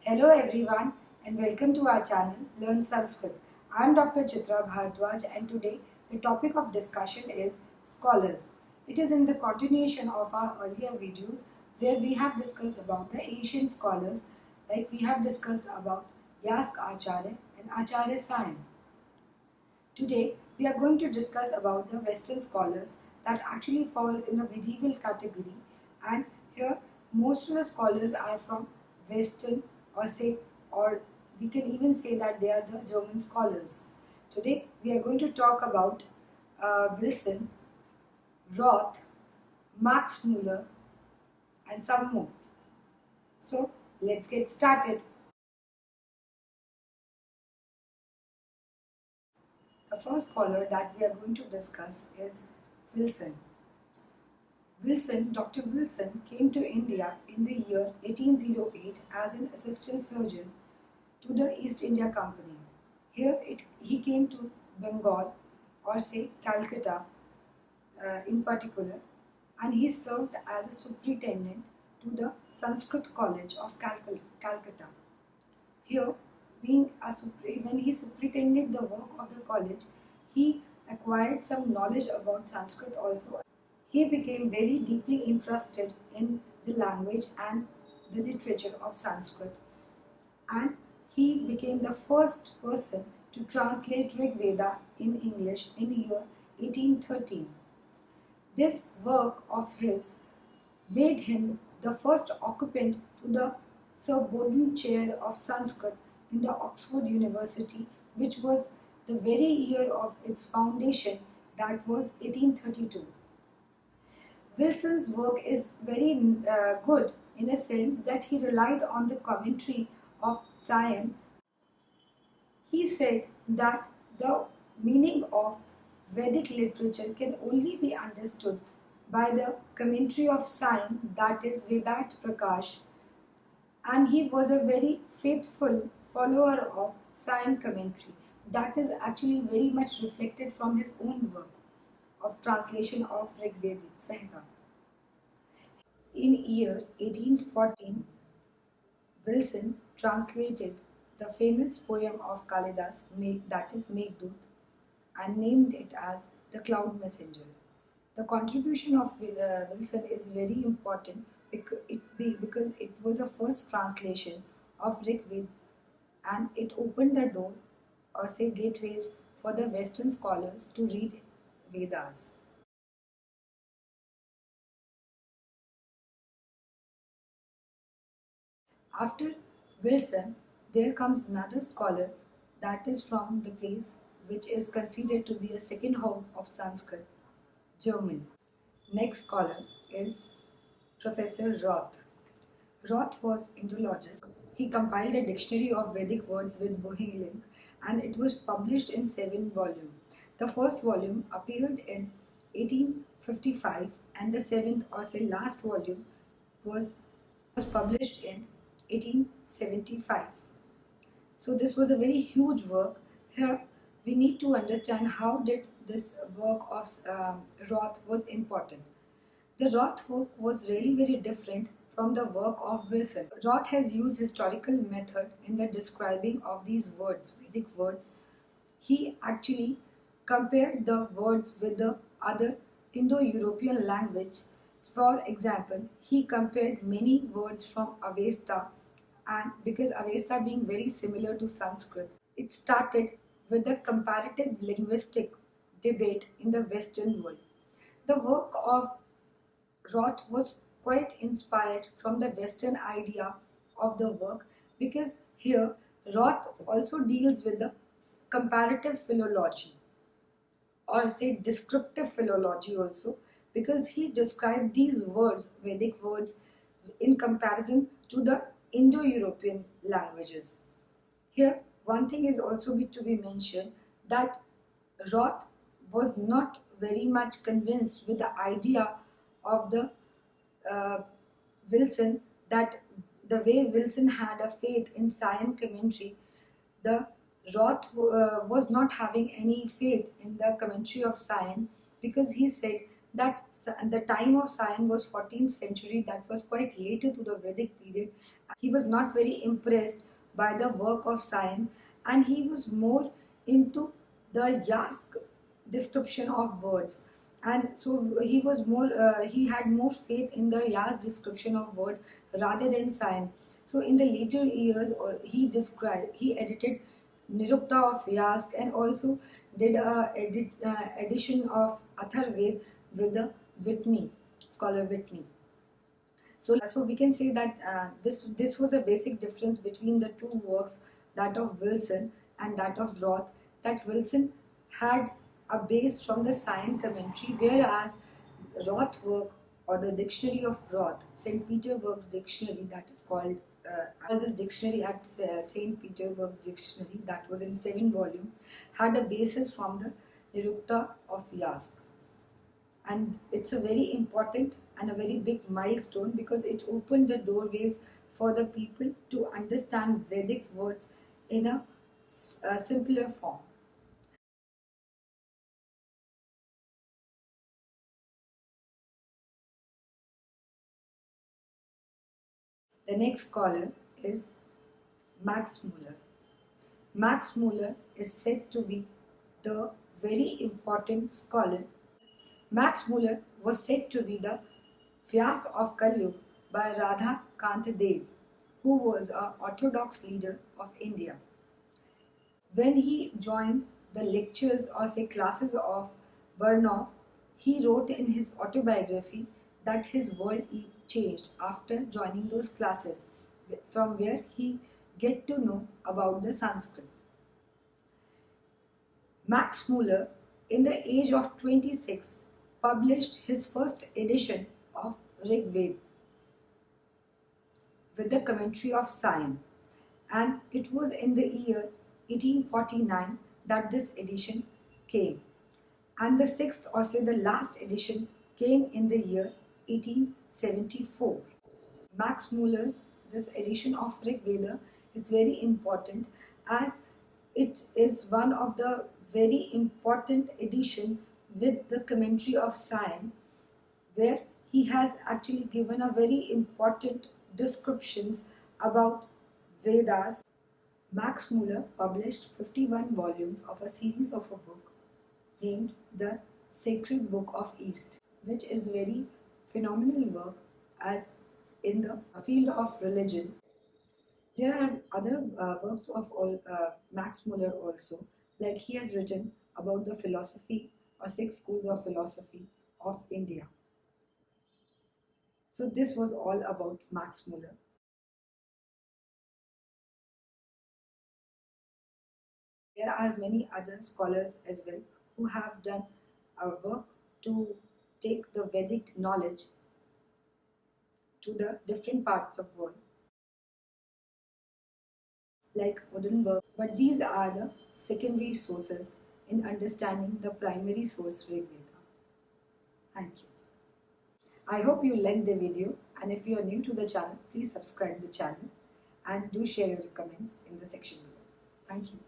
Hello everyone and welcome to our channel Learn Sanskrit. I am Dr. Chitra Bharadwaj and today the topic of discussion is scholars. It is in the continuation of our earlier videos where we have discussed about the ancient scholars, like we have discussed about Yask Acharya and Acharya Sayan. Today we are going to discuss about the Western scholars that actually falls in the medieval category, and here most of the scholars are from Western, or we can even say that they are the German scholars. Today we are going to talk about Wilson, Roth, Maxmuller and some more. So let's get started. The first scholar that we are going to discuss is Wilson. Dr. Wilson came to India in the year 1808 as an assistant surgeon to the East India Company. He came to Bengal, or say Calcutta in particular, and he served as a superintendent to the Sanskrit College of Calcutta. Here, when he superintended the work of the college, he acquired some knowledge about Sanskrit also. He became very deeply interested in the language and the literature of Sanskrit, and he became the first person to translate Rigveda in English in the year 1813. This work of his made him the first occupant to the Sir Bowden Chair of Sanskrit in the Oxford University, which was the very year of its foundation, that was 1832. Wilson's work is very good in a sense that he relied on the commentary of Sayan. He said that the meaning of Vedic literature can only be understood by the commentary of Sayan, that is Vedat Prakash, and he was a very faithful follower of Sayan commentary. That is actually very much reflected from his own work of translation of Rigveda Samhita. In year 1814, Wilson translated the famous poem of Kalidas, that is Meghdut, and named it as The Cloud Messenger. The contribution of Wilson is very important because it was the first translation of Rigveda, and it opened the door, or say gateways, for the Western scholars to read Vedas. After Wilson, there comes another scholar that is from the place which is considered to be a second home of Sanskrit, Germany. Next scholar is Professor Roth. Roth was Indologist. He compiled a dictionary of Vedic words with Boehmling, and it was published in 7 volumes. The first volume appeared in 1855 and the seventh, or say last volume, was published in 1875. So this was a very huge work. Here we need to understand how did this work of Roth was important. The Roth work was really very different from the work of Wilson. Roth has used historical method in the describing of these words, Vedic words. He actually compared the words with the other Indo-European language. For example, he compared many words from Avesta, and because Avesta being very similar to Sanskrit, it started with the comparative linguistic debate in the Western world. The work of Roth was quite inspired from the Western idea of the work, because here Roth also deals with the comparative philology, or say descriptive philology also, because he described these words, Vedic words, in comparison to the Indo-European languages. Here, one thing is also to be mentioned, that Roth was not very much convinced with the idea of the Wilson, that the way Wilson had a faith in Sayan commentary, the Roth was not having any faith in the commentary of Sayan, because he said that the time of Sion was 14th century, that was quite later to the Vedic period. He was not very impressed by the work of Sion, and he was more into the Yask description of words. And so he had more faith in the Yask description of word rather than Sion. So in the later years, he edited Nirukta of Yask, and also did a edition of Atharved with the Whitney, scholar Whitney. So we can say that this was a basic difference between the two works, that of Wilson and that of Roth. That Wilson had a base from the Sion commentary, whereas Roth work, or the dictionary of Roth, St. Petersburg's dictionary, that is called this dictionary at St. Petersburg's dictionary, that was in 7 volumes, had a basis from the Nirukta of Yask. And it's a very important and a very big milestone, because it opened the doorways for the people to understand Vedic words in a simpler form. The next scholar is Maxmuller. Maxmuller is said to be the very important scholar. Maxmuller was said to be the Vyas of Kalyug by Radha Kant Dev, who was an orthodox leader of India. When he joined the lectures, or say classes, of Burnoff, he wrote in his autobiography that his world changed after joining those classes, from where he get to know about the Sanskrit. Maxmuller, in the age of 26, published his first edition of Rigveda with the commentary of Sion, and it was in the year 1849 that this edition came, and the sixth, or say the last edition, came in the year 1874. Max Muller's this edition of Rigveda is very important, as it is one of the very important edition with the commentary of Sion, where he has actually given a very important descriptions about Vedas. Max Muller published 51 volumes of a series of a book named The Sacred Book of East, which is very phenomenal work, as in the field of religion. There are other works of Max Muller also, like he has written about the philosophy, or 6 schools of philosophy of India. So this was all about Max Muller. There are many other scholars as well who have done work to take the Vedic knowledge to the different parts of world, like Woodenberg. But these are the secondary sources in understanding the primary source Rigveda. Thank you. I hope you liked the video, and if you are new to the channel, please subscribe the channel and do share your comments in the section below. Thank you.